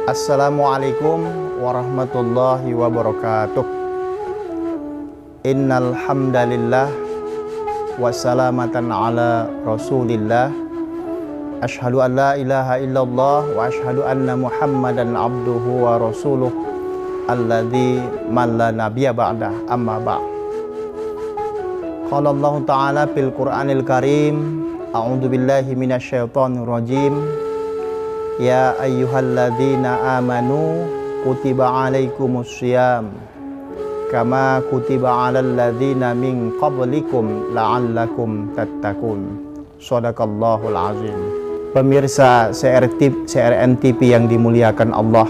Assalamualaikum warahmatullahi wabarakatuh. Innal hamdalillah wassalamatan ala Rasulillah. Asyhadu an la ilaha illallah wa asyhadu anna Muhammadan abduhu wa rasuluh alladzi man la nabiyya ba'dah, amma ba'd. Qala Allah Ta'ala fil Qur'anil Karim, a'udzu billahi minasyaitonir rajim. Ya ayyuhalladzina amanu kutiba alaikumussyiyam kama kutiba alal ladzina min qablikum la'allakum tattaqun. Shadaqallahul azim. Pemirsa CRN TV yang dimuliakan Allah,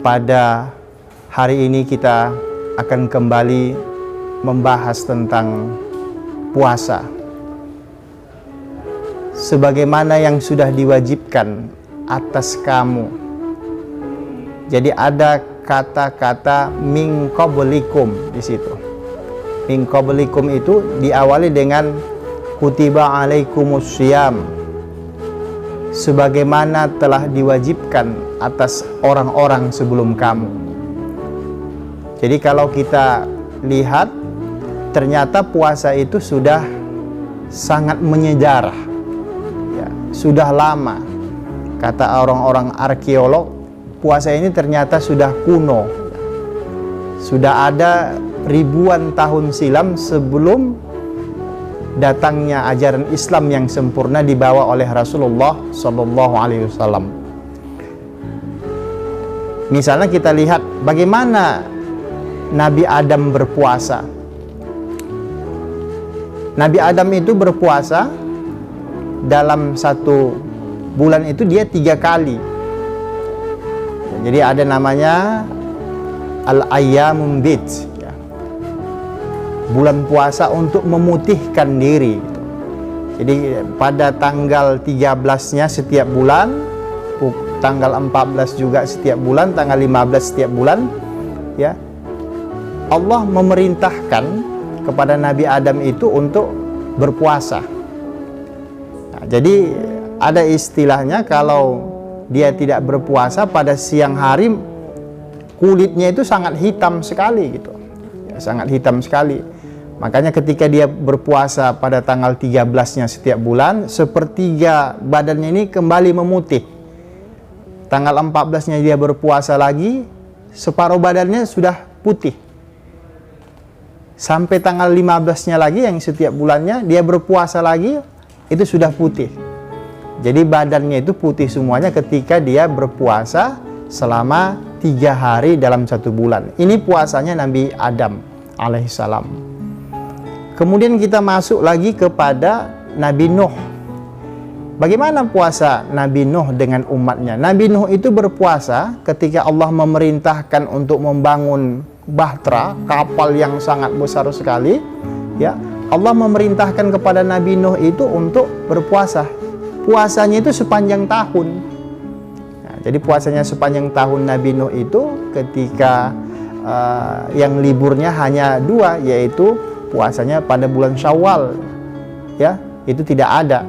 pada hari ini kita akan kembali membahas tentang puasa sebagaimana yang sudah diwajibkan atas kamu. Jadi ada kata-kata min qablikum di situ. Min qablikum itu diawali dengan kutiba alaikumussyiyam, sebagaimana telah diwajibkan atas orang-orang sebelum kamu. Jadi kalau kita lihat, ternyata puasa itu sudah sangat menyejarah, ya, sudah lama. Kata orang-orang arkeolog, puasa ini ternyata sudah kuno, sudah ada ribuan tahun silam sebelum datangnya ajaran Islam yang sempurna dibawa oleh Rasulullah Shallallahu Alaihi Wasallam. Misalnya kita lihat bagaimana Nabi Adam berpuasa. Nabi Adam itu berpuasa dalam satu bulan itu dia 3 kali. Jadi ada namanya al-ayyamum bid, ya, bulan puasa untuk memutihkan diri. Jadi pada tanggal 13-nya setiap bulan, tanggal 14 juga setiap bulan, tanggal 15 setiap bulan, ya, Allah memerintahkan kepada Nabi Adam itu untuk berpuasa. Nah, jadi ada istilahnya, kalau dia tidak berpuasa pada siang hari, kulitnya itu sangat hitam sekali gitu, ya, sangat hitam sekali. Makanya ketika dia berpuasa pada tanggal 13-nya setiap bulan, sepertiga badannya ini kembali memutih. Tanggal 14-nya dia berpuasa lagi, separuh badannya sudah putih. Sampai tanggal 15-nya lagi yang setiap bulannya dia berpuasa lagi, itu sudah putih. Jadi badannya itu putih semuanya ketika dia berpuasa selama 3 hari dalam 1 bulan. Ini puasanya Nabi Adam alaihissalam. Kemudian kita masuk lagi kepada Nabi Nuh. Bagaimana puasa Nabi Nuh dengan umatnya? Nabi Nuh itu berpuasa ketika Allah memerintahkan untuk membangun bahtera, kapal yang sangat besar sekali, ya. Allah memerintahkan kepada Nabi Nuh itu untuk berpuasa. Puasanya itu sepanjang tahun. Nah, jadi puasanya sepanjang tahun Nabi Nuh itu ketika yang liburnya hanya 2, yaitu puasanya pada bulan Syawal, ya, itu tidak ada.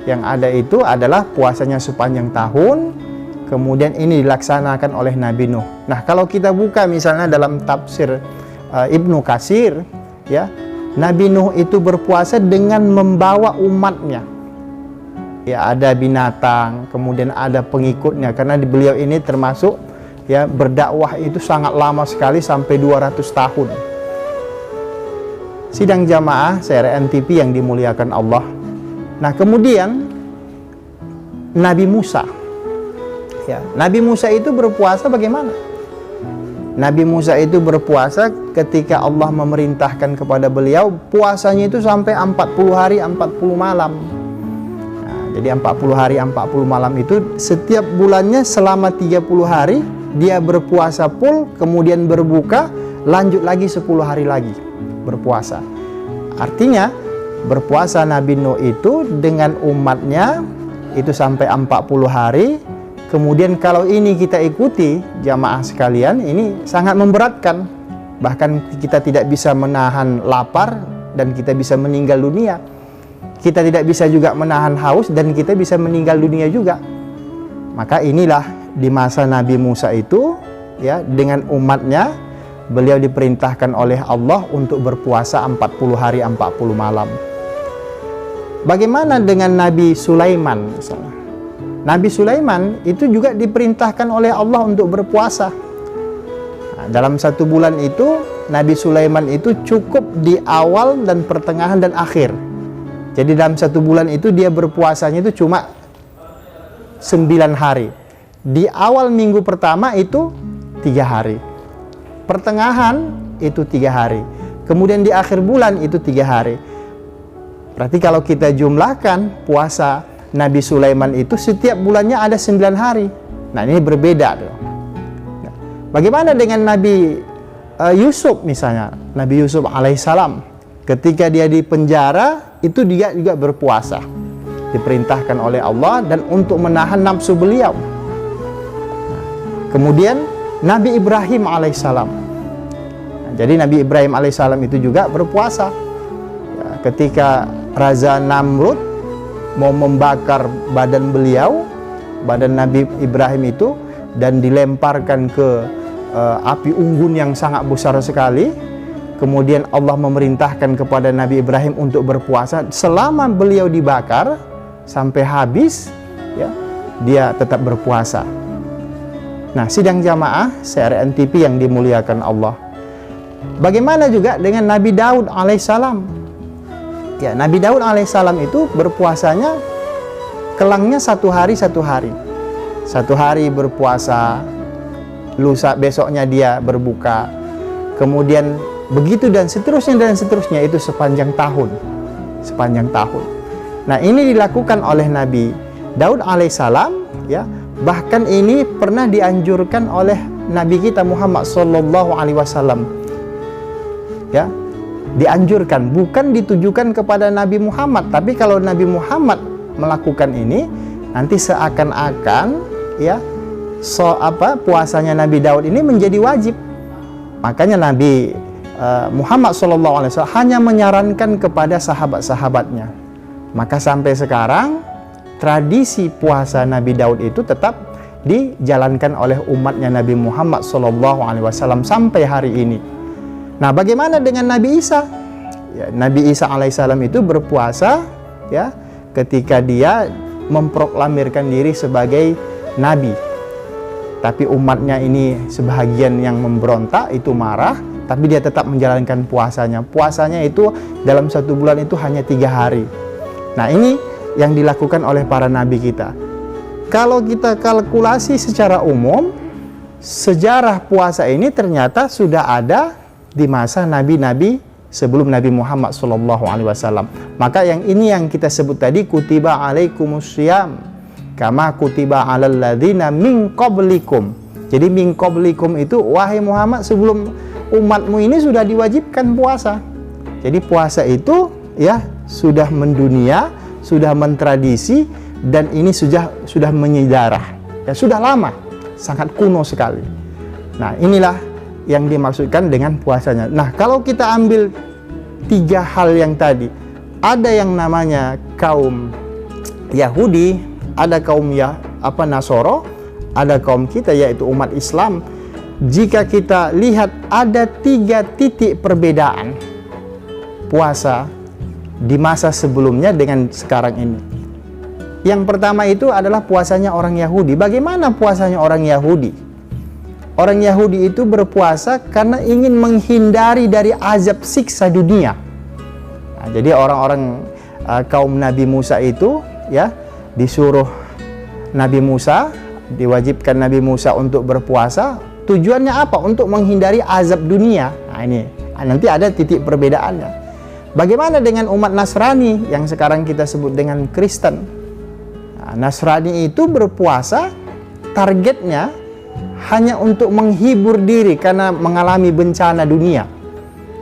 Yang ada itu adalah puasanya sepanjang tahun. Kemudian ini dilaksanakan oleh Nabi Nuh. Nah, kalau kita buka misalnya dalam tafsir Ibnu Katsir, ya, Nabi Nuh itu berpuasa dengan membawa umatnya. Ya, ada binatang, kemudian ada pengikutnya, karena beliau ini termasuk, ya, berdakwah itu sangat lama sekali, sampai 200 tahun. Sidang jamaah CRN TV yang dimuliakan Allah. Nah, kemudian Nabi Musa. Ya, Nabi Musa itu berpuasa bagaimana? Nabi Musa itu berpuasa ketika Allah memerintahkan kepada beliau, puasanya itu sampai 40 hari 40 malam. Nah, jadi 40 hari 40 malam itu setiap bulannya selama 30 hari dia berpuasa full, kemudian berbuka, lanjut lagi 10 hari lagi berpuasa. Artinya berpuasa Nabi Nuh itu dengan umatnya itu sampai 40 hari. Kemudian kalau ini kita ikuti jamaah sekalian, ini sangat memberatkan. Bahkan kita tidak bisa menahan lapar dan kita bisa meninggal dunia. Kita tidak bisa juga menahan haus dan kita bisa meninggal dunia juga. Maka inilah di masa Nabi Musa itu, ya, dengan umatnya, beliau diperintahkan oleh Allah untuk berpuasa 40 hari 40 malam. Bagaimana dengan Nabi Sulaiman misalnya? Nabi Sulaiman itu juga diperintahkan oleh Allah untuk berpuasa. Nah, dalam 1 bulan itu, Nabi Sulaiman itu cukup di awal dan pertengahan dan akhir. Jadi dalam 1 bulan itu dia berpuasanya itu cuma 9 hari. Di awal minggu pertama itu 3 hari. Pertengahan itu 3 hari. Kemudian di akhir bulan itu 3 hari. Berarti kalau kita jumlahkan puasa Nabi Sulaiman itu setiap bulannya ada 9 hari. Nah, ini berbeda. Bagaimana dengan Nabi Yusuf misalnya? Nabi Yusuf alaihissalam ketika dia di penjara itu dia juga berpuasa. Diperintahkan oleh Allah dan untuk menahan nafsu beliau. Kemudian Nabi Ibrahim alaihissalam. Jadi Nabi Ibrahim alaihissalam itu juga berpuasa. Ketika Raja Namrud mau membakar badan beliau, badan Nabi Ibrahim itu, dan dilemparkan ke api unggun yang sangat besar sekali. Kemudian Allah memerintahkan kepada Nabi Ibrahim untuk berpuasa selama beliau dibakar sampai habis, ya, dia tetap berpuasa. Nah, sidang jamaah CRN TV yang dimuliakan Allah. Bagaimana juga dengan Nabi Daud alaihissalam? Ya, Nabi Daud alaihissalam itu berpuasanya kelangnya 1 hari 1 hari. 1 hari berpuasa, lusa besoknya dia berbuka. Kemudian begitu dan seterusnya itu sepanjang tahun. Sepanjang tahun. Nah, ini dilakukan oleh Nabi Daud alaihissalam, ya. Bahkan ini pernah dianjurkan oleh Nabi kita Muhammad sallallahu alaihi wasallam. Ya. Dianjurkan, bukan ditujukan kepada Nabi Muhammad, tapi kalau Nabi Muhammad melakukan ini nanti seakan-akan, ya, puasanya Nabi Daud ini menjadi wajib. Makanya Nabi Muhammad SAW hanya menyarankan kepada sahabat-sahabatnya. Maka sampai sekarang tradisi puasa Nabi Daud itu tetap dijalankan oleh umatnya Nabi Muhammad SAW sampai hari ini. Nah, bagaimana dengan Nabi Isa? Ya, Nabi Isa alaihissalam itu berpuasa, ya, ketika dia memproklamirkan diri sebagai nabi. Tapi umatnya ini sebahagian yang memberontak, itu marah, tapi dia tetap menjalankan puasanya. Puasanya itu dalam 1 bulan itu hanya 3 hari. Nah, ini yang dilakukan oleh para nabi kita. Kalau kita kalkulasi secara umum, sejarah puasa ini ternyata sudah ada di masa nabi-nabi sebelum Nabi Muhammad SAW. Maka yang ini yang kita sebut tadi, kutiba alaikumussyam kama kutiba alal ladzina min qablikum. Jadi min qablikum itu, wahai Muhammad, sebelum umatmu ini sudah diwajibkan puasa. Jadi puasa itu, ya, sudah mendunia, sudah mentradisi, dan ini sudah menyejarah. Ya, sudah lama, sangat kuno sekali. Nah, inilah yang dimaksudkan dengan puasanya. Nah, kalau kita ambil 3 hal yang tadi, ada yang namanya kaum Yahudi, ada kaum Nasoro, ada kaum kita yaitu umat Islam. Jika kita lihat ada 3 titik perbedaan puasa di masa sebelumnya dengan sekarang ini. Yang pertama itu adalah puasanya orang Yahudi. Bagaimana puasanya orang Yahudi? Orang Yahudi itu berpuasa karena ingin menghindari dari azab siksa dunia. Nah, jadi orang-orang kaum Nabi Musa itu, ya, disuruh Nabi Musa, diwajibkan Nabi Musa untuk berpuasa. Tujuannya apa? Untuk menghindari azab dunia. Nah, ini nanti ada titik perbedaannya. Bagaimana dengan umat Nasrani yang sekarang kita sebut dengan Kristen? Nah, Nasrani itu berpuasa targetnya hanya untuk menghibur diri karena mengalami bencana dunia,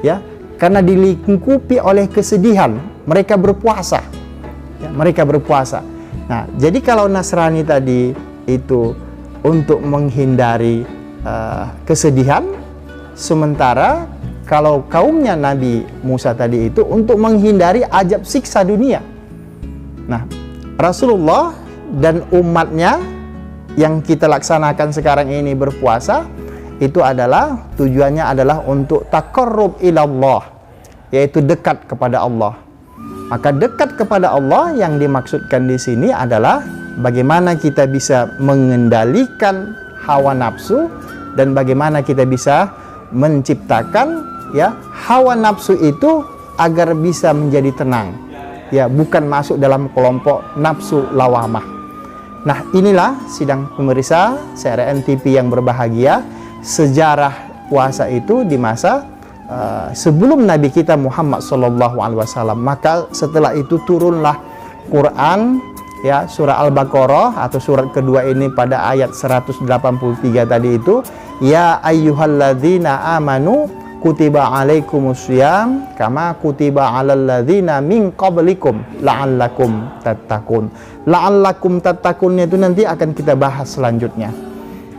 ya, karena dilingkupi oleh kesedihan, mereka berpuasa, ya, mereka berpuasa. Nah, jadi kalau Nasrani tadi itu untuk menghindari kesedihan, sementara kalau kaumnya Nabi Musa tadi itu untuk menghindari azab siksa dunia. Nah, Rasulullah dan umatnya yang kita laksanakan sekarang ini berpuasa, itu adalah tujuannya adalah untuk taqarrub ilallah, yaitu dekat kepada Allah. Maka dekat kepada Allah yang dimaksudkan di sini adalah bagaimana kita bisa mengendalikan hawa nafsu dan bagaimana kita bisa menciptakan ya hawa nafsu itu agar bisa menjadi tenang. Ya, bukan masuk dalam kelompok nafsu lawamah. Nah, inilah sidang pemirsa CRN TV yang berbahagia, sejarah puasa itu di masa sebelum Nabi kita Muhammad SAW. Maka setelah itu turunlah Quran, ya, surah Al-Baqarah atau surat kedua ini pada ayat 183 tadi itu, ya ayyuhalladzina amanu kutiba alaikumussyam kama kutiba alal ladzina min qablikum la'allakum tattaqun. La'allakum tattakunnya itu nanti akan kita bahas selanjutnya.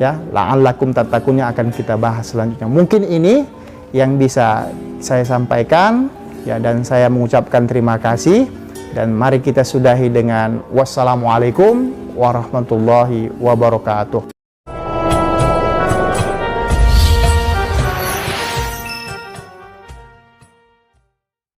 Ya, la'allakum tattakunnya akan kita bahas selanjutnya. Mungkin ini yang bisa saya sampaikan, ya, dan saya mengucapkan terima kasih, dan mari kita sudahi dengan wassalamualaikum warahmatullahi wabarakatuh.